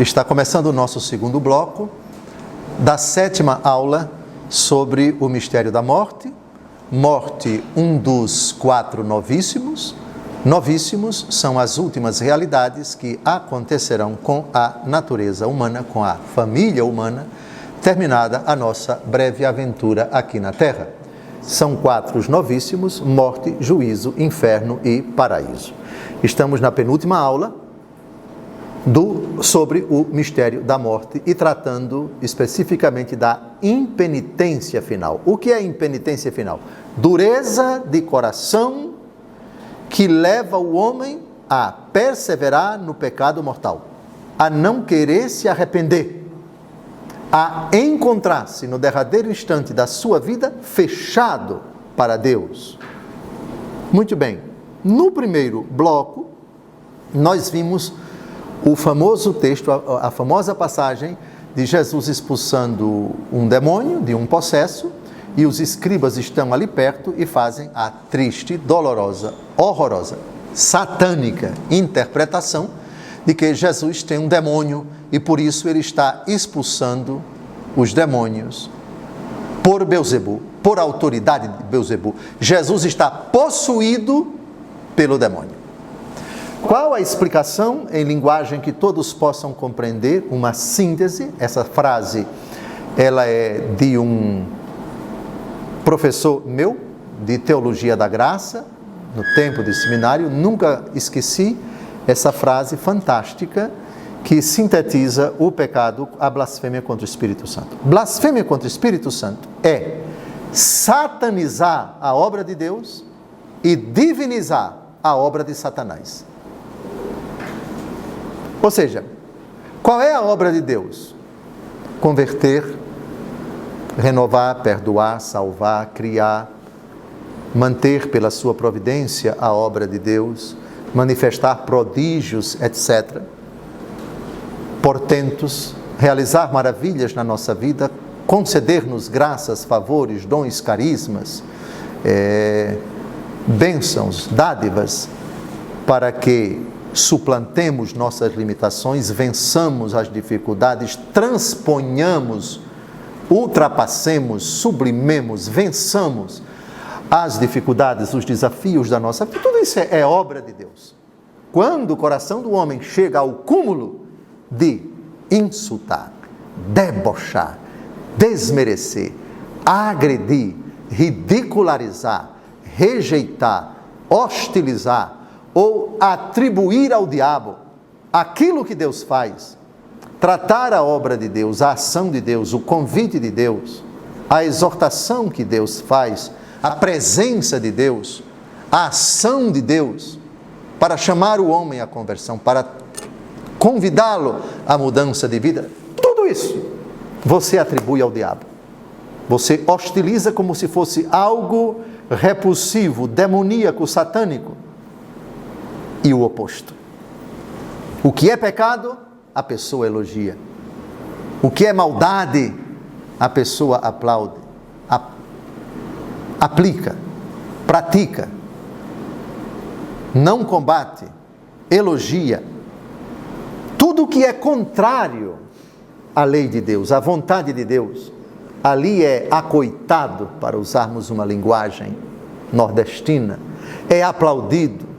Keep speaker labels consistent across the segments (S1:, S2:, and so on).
S1: Está começando o nosso segundo bloco da 7ª aula sobre o mistério da morte. Morte, um dos 4 novíssimos. Novíssimos são as últimas realidades que acontecerão com a natureza humana, com a família humana, terminada a nossa breve aventura aqui na Terra. São 4 os novíssimos: morte, juízo, inferno e paraíso. Estamos na penúltima aula sobre o mistério da morte e tratando especificamente da impenitência final. O que é impenitência final? Dureza de coração que leva o homem a perseverar no pecado mortal, a não querer se arrepender, a encontrar-se no derradeiro instante da sua vida fechado para Deus. Muito bem, no primeiro bloco nós vimos o famoso texto, a famosa passagem de Jesus expulsando um demônio de um possesso, e os escribas estão ali perto e fazem a triste, dolorosa, horrorosa, satânica interpretação de que Jesus tem um demônio e por isso ele está expulsando os demônios por Belzebu, por autoridade de Belzebu. Jesus está possuído pelo demônio. Qual a explicação em linguagem que todos possam compreender? Uma síntese. Essa frase, ela é de um professor meu, de Teologia da Graça, no tempo de seminário. Nunca esqueci essa frase fantástica que sintetiza o pecado, a blasfêmia contra o Espírito Santo. Blasfêmia contra o Espírito Santo é satanizar a obra de Deus e divinizar a obra de Satanás. Ou seja, qual é a obra de Deus? Converter, renovar, perdoar, salvar, criar, manter pela sua providência a obra de Deus, manifestar prodígios, etc. Portentos, realizar maravilhas na nossa vida, conceder-nos graças, favores, dons, carismas, bênçãos, dádivas, para que suplantemos nossas limitações, vençamos as dificuldades, transponhamos, ultrapassemos, sublimemos, vençamos as dificuldades, os desafios da nossa vida. Tudo isso é obra de Deus. Quando o coração do homem chega ao cúmulo de insultar, debochar, desmerecer, agredir, ridicularizar, rejeitar, hostilizar, ou atribuir ao diabo aquilo que Deus faz, tratar a obra de Deus, a ação de Deus, o convite de Deus, a exortação que Deus faz, a presença de Deus, a ação de Deus, para chamar o homem à conversão, para convidá-lo à mudança de vida, tudo isso você atribui ao diabo. Você hostiliza como se fosse algo repulsivo, demoníaco, satânico. E o oposto. O que é pecado, a pessoa elogia. O que é maldade, a pessoa aplaude, aplica, pratica, não combate, elogia. Tudo que é contrário à lei de Deus, à vontade de Deus, ali é acoitado, para usarmos uma linguagem nordestina, é aplaudido,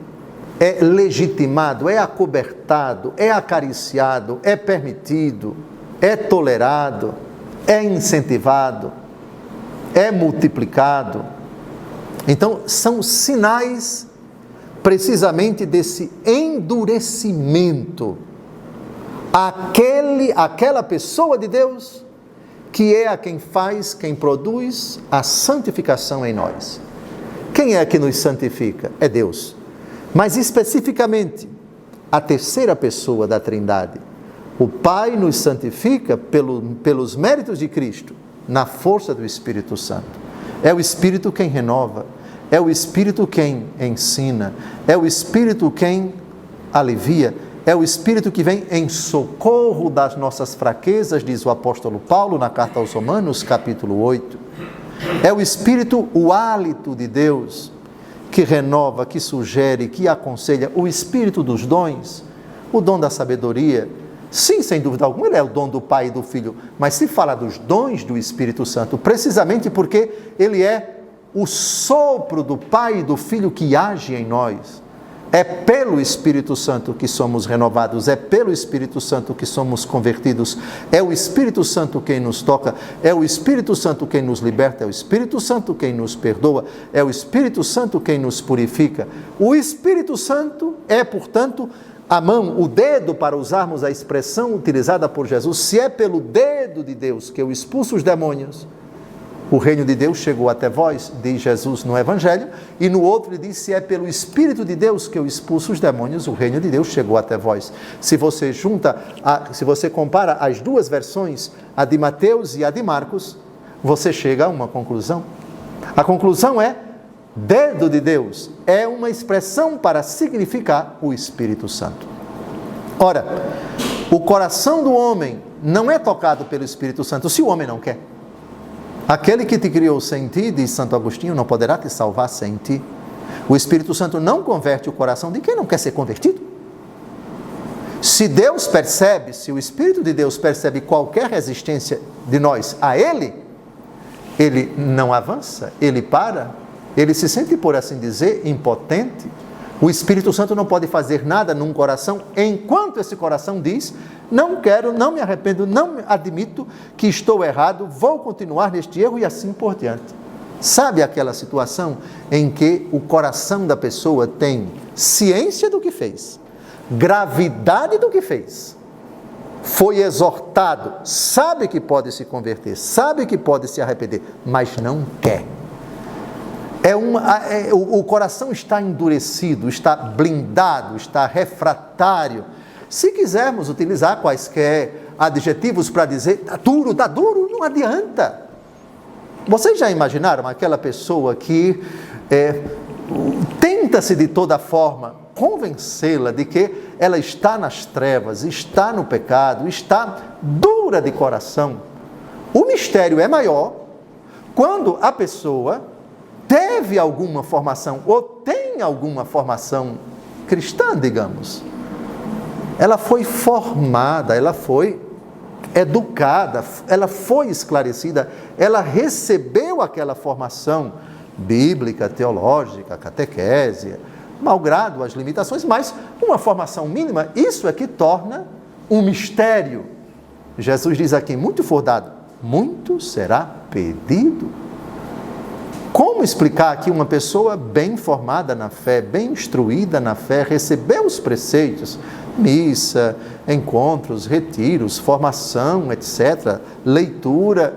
S1: é legitimado, é acobertado, é acariciado, é permitido, é tolerado, é incentivado, é multiplicado. Então, são sinais precisamente desse endurecimento. Aquela pessoa de Deus que é a quem faz, quem produz a santificação em nós. Quem é que nos santifica? É Deus. Mas especificamente, a terceira pessoa da Trindade. O Pai nos santifica pelos méritos de Cristo, na força do Espírito Santo. É o Espírito quem renova, é o Espírito quem ensina, é o Espírito quem alivia, é o Espírito que vem em socorro das nossas fraquezas, diz o apóstolo Paulo na carta aos Romanos, capítulo 8. É o Espírito, o hálito de Deus, que renova, que sugere, que aconselha, o Espírito dos dons, O dom da sabedoria, sim, sem dúvida alguma, ele é o dom do Pai e do Filho, mas se fala dos dons do Espírito Santo, precisamente porque ele é o sopro do Pai e do Filho que age em nós. É pelo Espírito Santo que somos renovados, é pelo Espírito Santo que somos convertidos, é o Espírito Santo quem nos toca, é o Espírito Santo quem nos liberta, é o Espírito Santo quem nos perdoa, é o Espírito Santo quem nos purifica. O Espírito Santo é, portanto, a mão, o dedo, para usarmos a expressão utilizada por Jesus. Se é pelo dedo de Deus que eu expulso os demônios, o reino de Deus chegou até vós, diz Jesus no Evangelho, e no outro ele diz, se é pelo Espírito de Deus que eu expulso os demônios, o reino de Deus chegou até vós. Se você se você compara as duas versões, a de Mateus e a de Marcos, você chega a uma conclusão. A conclusão é, dedo de Deus é uma expressão para significar o Espírito Santo. Ora, o coração do homem não é tocado pelo Espírito Santo se o homem não quer. Aquele que te criou sem ti, diz Santo Agostinho, não poderá te salvar sem ti. O Espírito Santo não converte o coração de quem não quer ser convertido. Se Deus percebe, se o Espírito de Deus percebe qualquer resistência de nós a Ele, Ele não avança, Ele para, Ele se sente, por assim dizer, impotente. O Espírito Santo não pode fazer nada num coração enquanto esse coração diz, não quero, não me arrependo, não admito que estou errado, vou continuar neste erro e assim por diante. Sabe aquela situação em que o coração da pessoa tem ciência do que fez, gravidade do que fez, foi exortado, sabe que pode se converter, sabe que pode se arrepender, mas não quer. O coração está endurecido, está blindado, está refratário. Se quisermos utilizar quaisquer adjetivos para dizer, está duro, não adianta. Vocês já imaginaram aquela pessoa que tenta-se de toda forma convencê-la de que ela está nas trevas, está no pecado, está dura de coração? O mistério é maior quando a pessoa teve alguma formação, ou tem alguma formação cristã, digamos. Ela foi formada, ela foi educada, ela foi esclarecida, ela recebeu aquela formação bíblica, teológica, catequese, malgrado as limitações, mas uma formação mínima, isso é que torna um mistério. Jesus diz aqui, muito for dado, muito será pedido. Como explicar que uma pessoa bem formada na fé, bem instruída na fé, recebeu os preceitos, missa, encontros, retiros, formação, etc., leitura.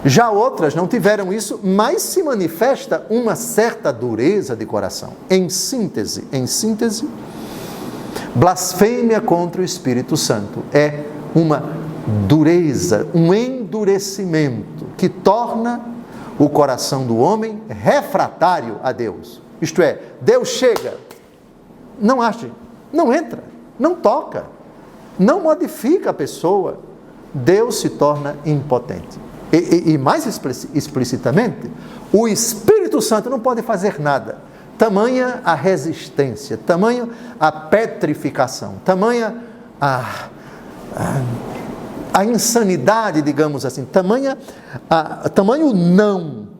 S1: Já outras não tiveram isso, mas se manifesta uma certa dureza de coração. Em síntese, blasfêmia contra o Espírito Santo é uma dureza, um endurecimento que torna o coração do homem refratário a Deus. Isto é, Deus chega, não age, não entra, não toca, não modifica a pessoa, Deus se torna impotente. E mais explicitamente, o Espírito Santo não pode fazer nada. Tamanha a resistência, tamanha a petrificação, tamanha a insanidade, digamos assim, tamanho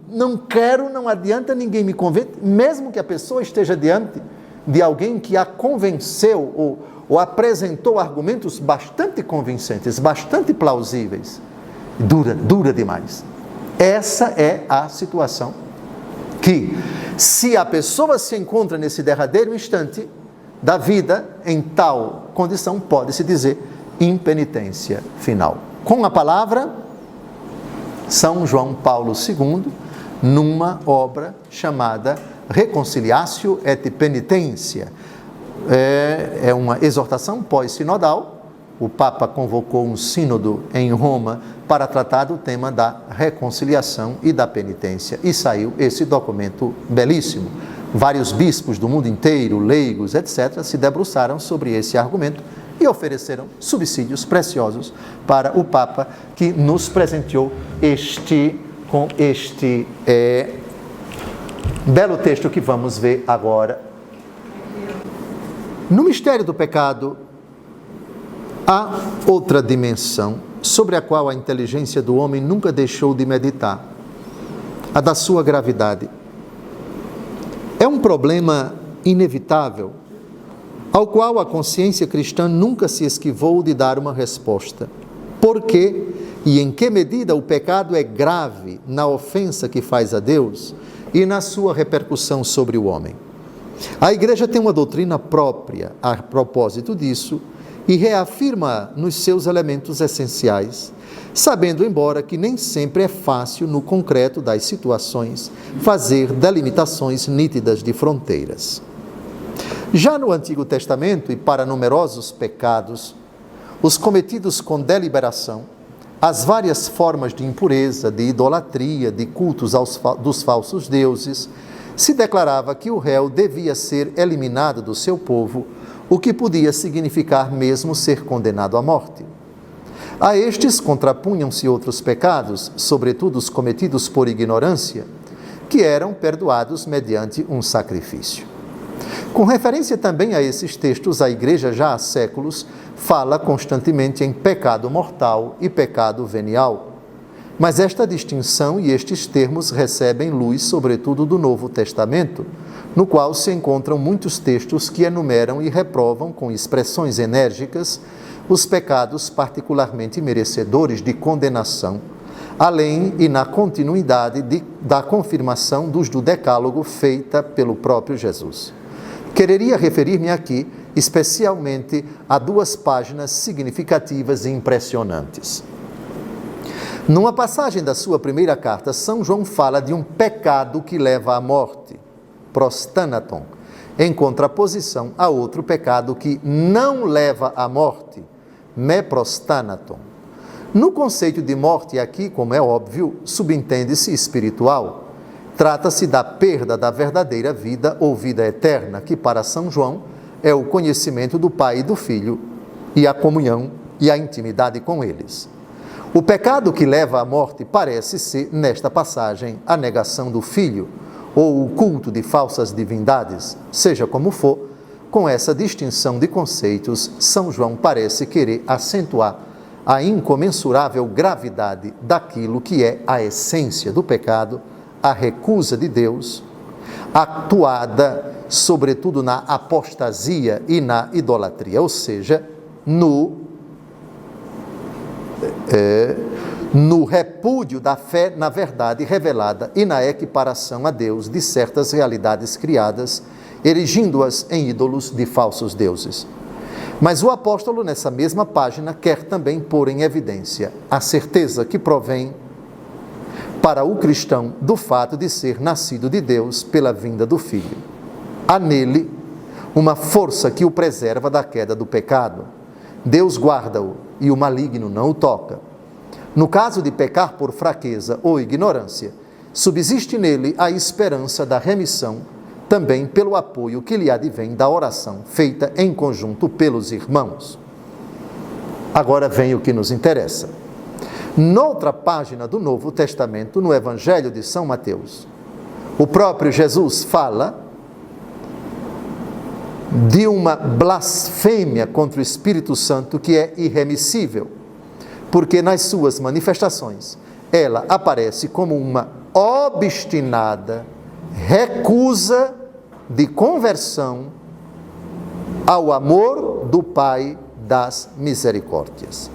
S1: não quero, não adianta, ninguém me convence, mesmo que a pessoa esteja diante de alguém que a convenceu ou apresentou argumentos bastante convincentes, bastante plausíveis, dura demais. Essa é a situação que, se a pessoa se encontra nesse derradeiro instante da vida, em tal condição, pode-se dizer impenitência final. Com a palavra, São João Paulo II, numa obra chamada Reconciliatio et Penitentia. É uma exortação pós-sinodal. O Papa convocou um sínodo em Roma para tratar do tema da reconciliação e da penitência. E saiu esse documento belíssimo. Vários bispos do mundo inteiro, leigos, etc., se debruçaram sobre esse argumento e ofereceram subsídios preciosos para o Papa, que nos presenteou com este belo texto que vamos ver agora. No mistério do pecado, há outra dimensão sobre a qual a inteligência do homem nunca deixou de meditar, a da sua gravidade. É um problema inevitável, ao qual a consciência cristã nunca se esquivou de dar uma resposta. Por que e em que medida o pecado é grave na ofensa que faz a Deus e na sua repercussão sobre o homem? A Igreja tem uma doutrina própria a propósito disso e reafirma nos seus elementos essenciais, sabendo, embora que nem sempre é fácil, no concreto das situações, fazer delimitações nítidas de fronteiras. Já no Antigo Testamento, e para numerosos pecados, os cometidos com deliberação, as várias formas de impureza, de idolatria, de cultos dos falsos deuses, se declarava que o réu devia ser eliminado do seu povo, o que podia significar mesmo ser condenado à morte. A estes contrapunham-se outros pecados, sobretudo os cometidos por ignorância, que eram perdoados mediante um sacrifício. Com referência também a esses textos, a Igreja já há séculos fala constantemente em pecado mortal e pecado venial. Mas esta distinção e estes termos recebem luz, sobretudo, do Novo Testamento, no qual se encontram muitos textos que enumeram e reprovam com expressões enérgicas os pecados particularmente merecedores de condenação, além e na continuidade da confirmação dos do Decálogo feita pelo próprio Jesus. Quereria referir-me aqui especialmente a duas páginas significativas e impressionantes. Numa passagem da sua primeira carta, São João fala de um pecado que leva à morte, prostanaton, em contraposição a outro pecado que não leva à morte, meprostanaton. No conceito de morte aqui, como é óbvio, subentende-se espiritual. Trata-se da perda da verdadeira vida ou vida eterna, que para São João é o conhecimento do Pai e do Filho e a comunhão e a intimidade com eles. O pecado que leva à morte parece ser, nesta passagem, a negação do Filho ou o culto de falsas divindades. Seja como for, com essa distinção de conceitos, São João parece querer acentuar a incomensurável gravidade daquilo que é a essência do pecado, a recusa de Deus, atuada sobretudo na apostasia e na idolatria, ou seja, no repúdio da fé na verdade revelada e na equiparação a Deus de certas realidades criadas, erigindo-as em ídolos de falsos deuses. Mas o apóstolo, nessa mesma página, quer também pôr em evidência a certeza que provém para o cristão do fato de ser nascido de Deus pela vinda do Filho. Há nele uma força que o preserva da queda do pecado. Deus guarda-o e o maligno não o toca. No caso de pecar por fraqueza ou ignorância, subsiste nele a esperança da remissão, também pelo apoio que lhe advém da oração feita em conjunto pelos irmãos. Agora vem o que nos interessa. Noutra página do Novo Testamento, no Evangelho de São Mateus, o próprio Jesus fala de uma blasfêmia contra o Espírito Santo que é irremissível, porque nas suas manifestações ela aparece como uma obstinada recusa de conversão ao amor do Pai das misericórdias.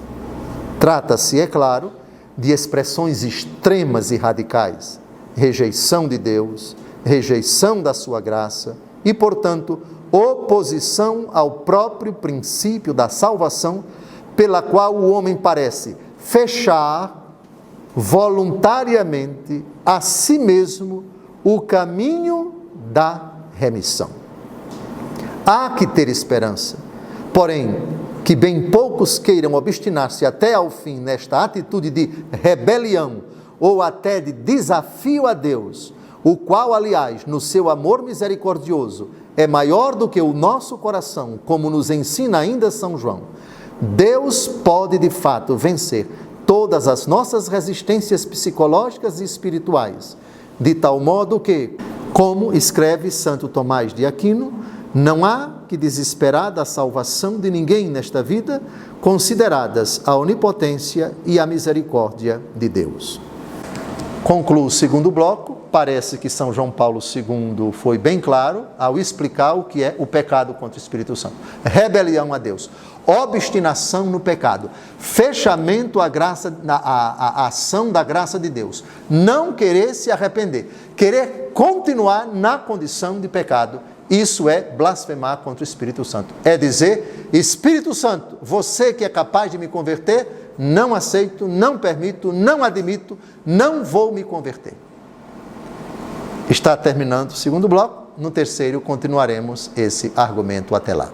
S1: Trata-se, é claro, de expressões extremas e radicais, rejeição de Deus, rejeição da sua graça e, portanto, oposição ao próprio princípio da salvação, pela qual o homem parece fechar voluntariamente a si mesmo o caminho da remissão. Há que ter esperança, porém, que bem poucos queiram obstinar-se até ao fim nesta atitude de rebelião ou até de desafio a Deus, o qual, aliás, no seu amor misericordioso, é maior do que o nosso coração, como nos ensina ainda São João. Deus pode, de fato, vencer todas as nossas resistências psicológicas e espirituais, de tal modo que, como escreve Santo Tomás de Aquino, não há que desesperar da salvação de ninguém nesta vida, consideradas a onipotência e a misericórdia de Deus. Concluo o segundo bloco. Parece que São João Paulo II foi bem claro ao explicar o que é o pecado contra o Espírito Santo. Rebelião a Deus, obstinação no pecado, fechamento à ação da graça de Deus, não querer se arrepender, querer continuar na condição de pecado. Isso é blasfemar contra o Espírito Santo. É dizer, Espírito Santo, você que é capaz de me converter, não aceito, não permito, não admito, não vou me converter. Está terminando o segundo bloco. No terceiro, continuaremos esse argumento até lá.